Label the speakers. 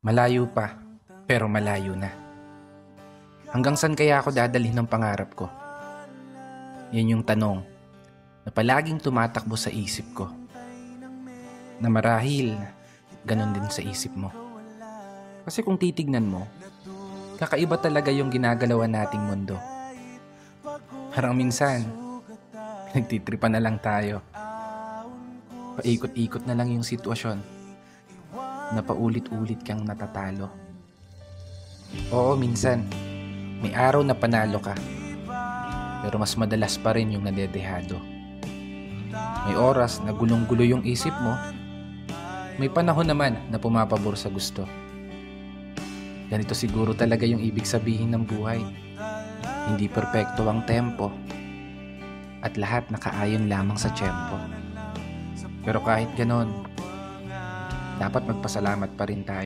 Speaker 1: Malayo pa, pero malayo na. Hanggang saan kaya ako dadalhin ng pangarap ko? Yan yung tanong na palaging tumatakbo sa isip ko. Na marahil, ganun din sa isip mo. Kasi kung titignan mo, kakaiba talaga yung ginagalawan nating mundo. Parang minsan, nagtitripan na lang tayo. Paikot-ikot na lang yung sitwasyon. Na paulit-ulit kang natatalo. Oo, minsan, may araw na panalo ka. Pero mas madalas pa rin yung nadedehado. May oras na gulong-gulo yung isip mo. May panahon naman na pumapabor sa gusto. Ganito siguro talaga yung ibig sabihin ng buhay. Hindi perpekto ang tempo. At lahat nakaayon lamang sa tiyempo. Pero kahit ganon, dapat magpasalamat pa rin tayo.